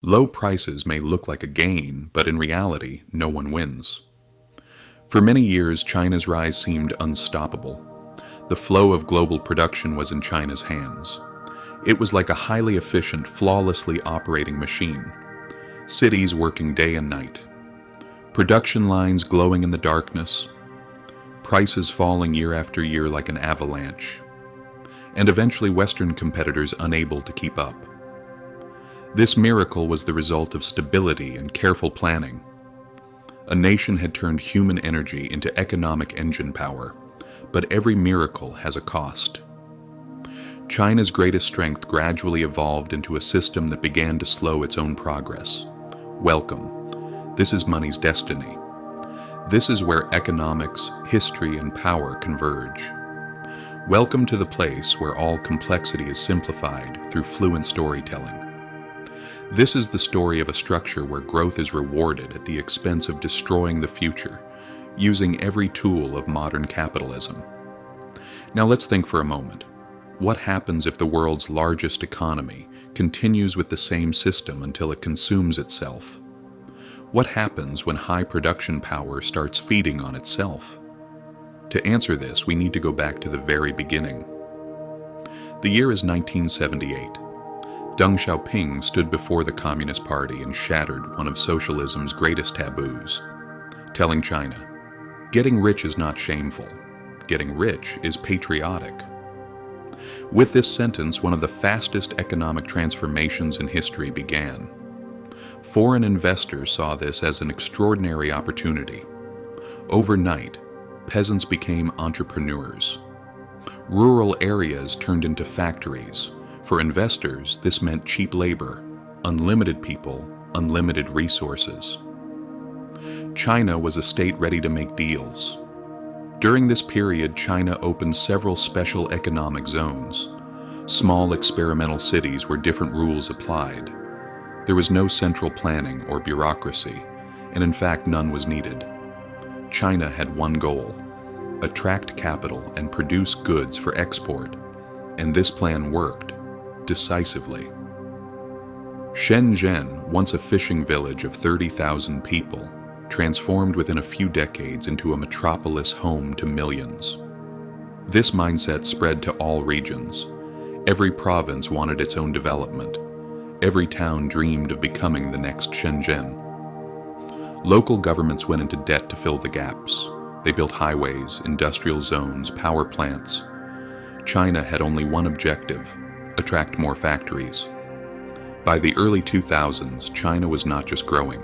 Low prices may look like a gain, but in reality, no one wins. For many years, China's rise seemed unstoppable. The flow of global production was in China's hands. It was like a highly efficient, flawlessly operating machine. Cities working day and night. Production lines glowing in the darkness. Prices falling year after year like an avalanche. And eventually Western competitors unable to keep up. This miracle was the result of stability and careful planning. A nation had turned human energy into economic engine power, but every miracle has a cost. China's greatest strength gradually evolved into a system that began to slow its own progress. Welcome. This is money's destiny. This is where economics, history, and power converge. Welcome to the place where all complexity is simplified through fluent storytelling. This is the story of a structure where growth is rewarded at the expense of destroying the future, using every tool of modern capitalism. Now let's think for a moment. What happens if the world's largest economy continues with the same system until it consumes itself? What happens when high production power starts feeding on itself? To answer this, we need to go back to the very beginning. The year is 1978. Deng Xiaoping stood before the Communist Party and shattered one of socialism's greatest taboos, telling China, "Getting rich is not shameful. Getting rich is patriotic." With this sentence, one of the fastest economic transformations in history began. Foreign investors saw this as an extraordinary opportunity. Overnight, peasants became entrepreneurs. Rural areas turned into factories. For investors, this meant cheap labor, unlimited people, unlimited resources. China was a state ready to make deals. During this period, China opened several special economic zones, small experimental cities where different rules applied. There was no central planning or bureaucracy, and in fact none was needed. China had one goal: attract capital and produce goods for export, and this plan worked decisively. Shenzhen, once a fishing village of 30,000 people, transformed within a few decades into a metropolis home to millions. This mindset spread to all regions. Every province wanted its own development. Every town dreamed of becoming the next Shenzhen. Local governments went into debt to fill the gaps. They built highways, industrial zones, power plants. China had only one objective: attract more factories. By the early 2000s, China was not just growing.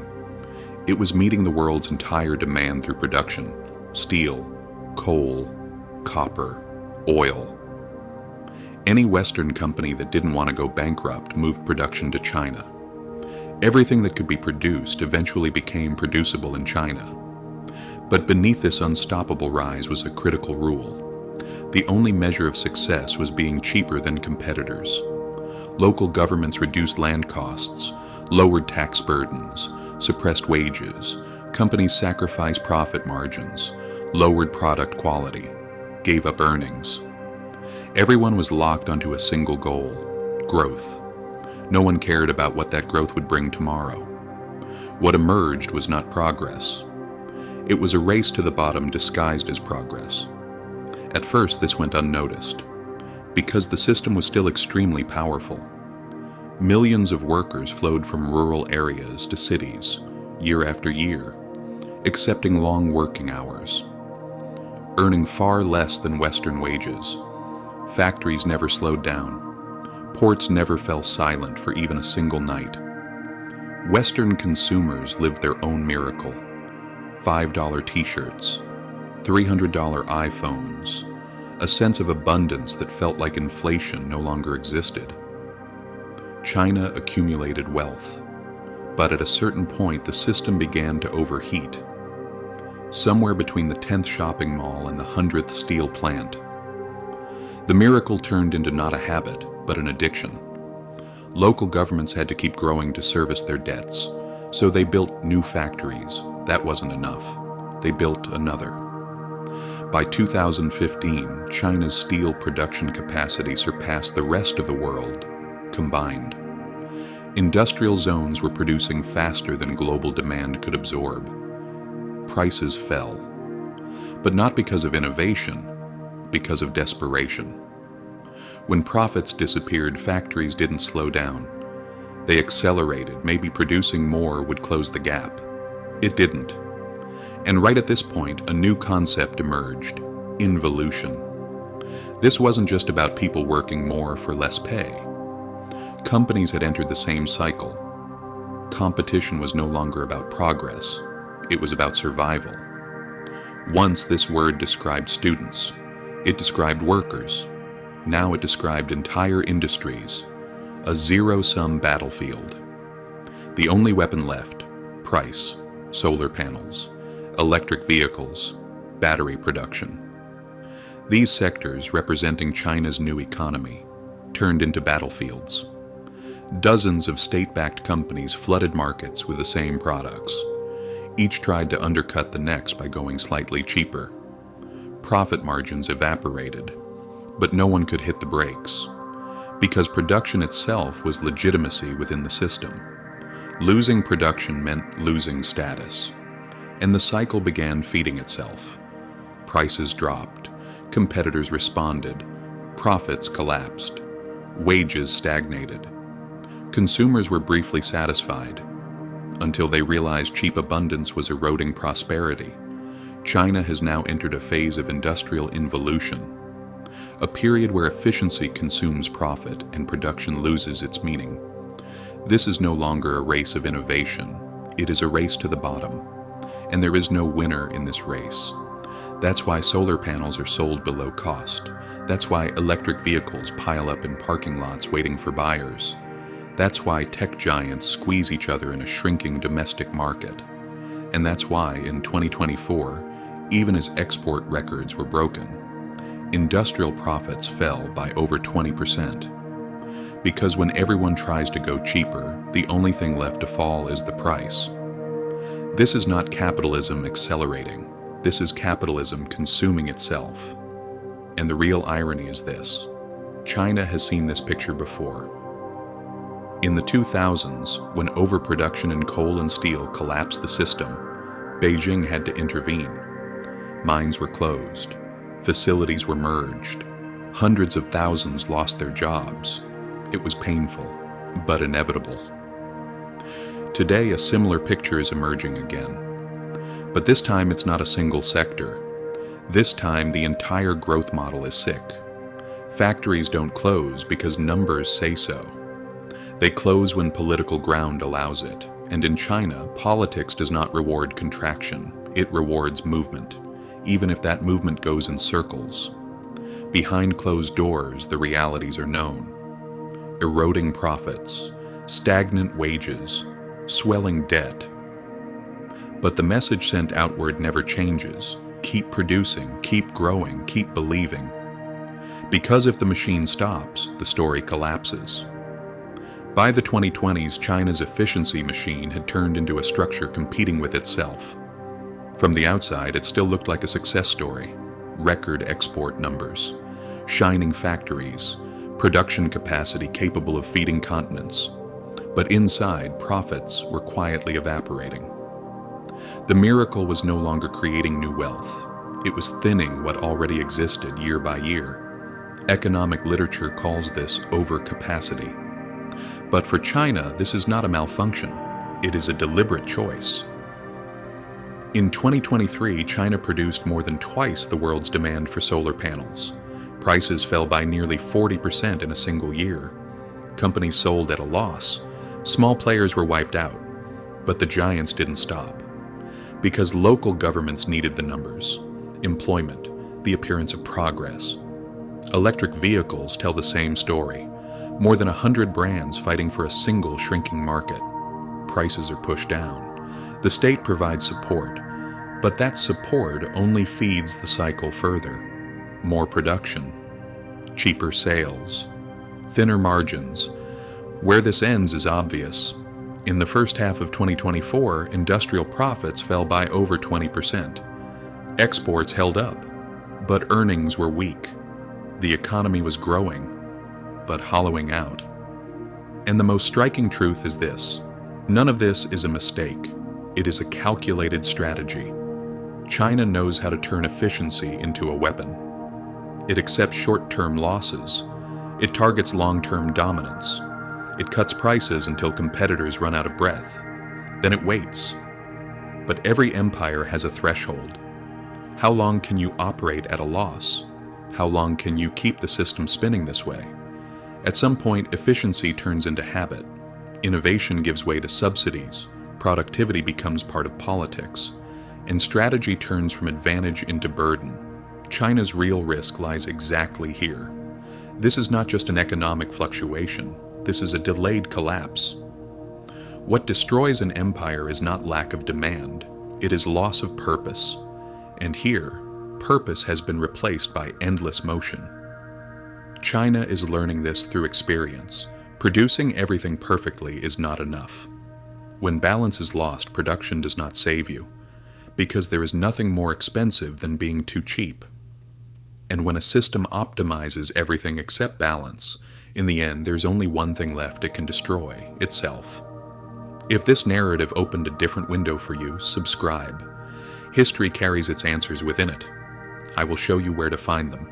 It was meeting the world's entire demand through production: steel, coal, copper, oil. Any Western company that didn't want to go bankrupt moved production to China. Everything that could be produced eventually became producible in China. But beneath this unstoppable rise was a critical rule. The only measure of success was being cheaper than competitors. Local governments reduced land costs, lowered tax burdens, suppressed wages. Companies sacrificed profit margins, lowered product quality, gave up earnings. Everyone was locked onto a single goal: growth. No one cared about what that growth would bring tomorrow. What emerged was not progress. It was a race to the bottom disguised as progress. At first, this went unnoticed, because the system was still extremely powerful. Millions of workers flowed from rural areas to cities, year after year, accepting long working hours, earning far less than Western wages. Factories never slowed down. Ports never fell silent for even a single night. Western consumers lived their own miracle. $5 t-shirts, $300 iPhones, a sense of abundance that felt like inflation no longer existed. China accumulated wealth, but at a certain point the system began to overheat. Somewhere between the 10th shopping mall and the 100th steel plant, the miracle turned into not a habit, but an addiction. Local governments had to keep growing to service their debts, so they built new factories. That wasn't enough. They built another. By 2015, China's steel production capacity surpassed the rest of the world combined. Industrial zones were producing faster than global demand could absorb. Prices fell. But not because of innovation, because of desperation. When profits disappeared, factories didn't slow down. They accelerated. Maybe producing more would close the gap. It didn't. And right at this point, a new concept emerged: involution. This wasn't just about people working more for less pay. Companies had entered the same cycle. Competition was no longer about progress. It was about survival. Once this word described students. It described workers. Now it described entire industries. A zero-sum battlefield. The only weapon left: price, solar panels, electric vehicles, battery production. These sectors, representing China's new economy, turned into battlefields. Dozens of state-backed companies flooded markets with the same products. Each tried to undercut the next by going slightly cheaper. Profit margins evaporated, but no one could hit the brakes, because production itself was legitimacy within the system. Losing production meant losing status, and the cycle began feeding itself. Prices dropped, competitors responded, profits collapsed, wages stagnated. Consumers were briefly satisfied, until they realized cheap abundance was eroding prosperity. China has now entered a phase of industrial involution, a period where efficiency consumes profit and production loses its meaning. This is no longer a race of innovation. It is a race to the bottom, and there is no winner in this race. That's why solar panels are sold below cost. That's why electric vehicles pile up in parking lots waiting for buyers. That's why tech giants squeeze each other in a shrinking domestic market. And that's why, in 2024, even as export records were broken, industrial profits fell by over 20%. Because when everyone tries to go cheaper, the only thing left to fall is the price. This is not capitalism accelerating. This is capitalism consuming itself. And the real irony is this: China has seen this picture before. In the 2000s, when overproduction in coal and steel collapsed the system, Beijing had to intervene. Mines were closed. Facilities were merged. Hundreds of thousands lost their jobs. It was painful, but inevitable. Today, a similar picture is emerging again. But this time, it's not a single sector. This time, the entire growth model is sick. Factories don't close because numbers say so. They close when political ground allows it. And in China, politics does not reward contraction. It rewards movement, even if that movement goes in circles. Behind closed doors, the realities are known. Eroding profits, stagnant wages, swelling debt. But the message sent outward never changes. Keep producing, keep growing, keep believing. Because if the machine stops, the story collapses. By the 2020s, China's efficiency machine had turned into a structure competing with itself. From the outside, it still looked like a success story. Record export numbers, shining factories, production capacity capable of feeding continents. But inside, profits were quietly evaporating. The miracle was no longer creating new wealth. It was thinning what already existed year by year. Economic literature calls this overcapacity. But for China, this is not a malfunction. It is a deliberate choice. In 2023, China produced more than twice the world's demand for solar panels. Prices fell by nearly 40% in a single year. Companies sold at a loss. Small players were wiped out. But the giants didn't stop. Because local governments needed the numbers, employment, the appearance of progress. Electric vehicles tell the same story. More than 100 brands fighting for a single shrinking market. Prices are pushed down. The state provides support, but that support only feeds the cycle further. More production, cheaper sales, thinner margins. Where this ends is obvious. In the first half of 2024, industrial profits fell by over 20%. Exports held up, but earnings were weak. The economy was growing, but hollowing out. And the most striking truth is this: none of this is a mistake. It is a calculated strategy. China knows how to turn efficiency into a weapon. It accepts short-term losses. It targets long-term dominance. It cuts prices until competitors run out of breath. Then it waits. But every empire has a threshold. How long can you operate at a loss? How long can you keep the system spinning this way? At some point, efficiency turns into habit. Innovation gives way to subsidies. Productivity becomes part of politics. And strategy turns from advantage into burden. China's real risk lies exactly here. This is not just an economic fluctuation. This is a delayed collapse. What destroys an empire is not lack of demand. It is loss of purpose. And here, purpose has been replaced by endless motion. China is learning this through experience. Producing everything perfectly is not enough. When balance is lost, production does not save you, because there is nothing more expensive than being too cheap. And when a system optimizes everything except balance, in the end there's only one thing left it can destroy: itself. If this narrative opened a different window for you, subscribe. History carries its answers within it. I will show you where to find them.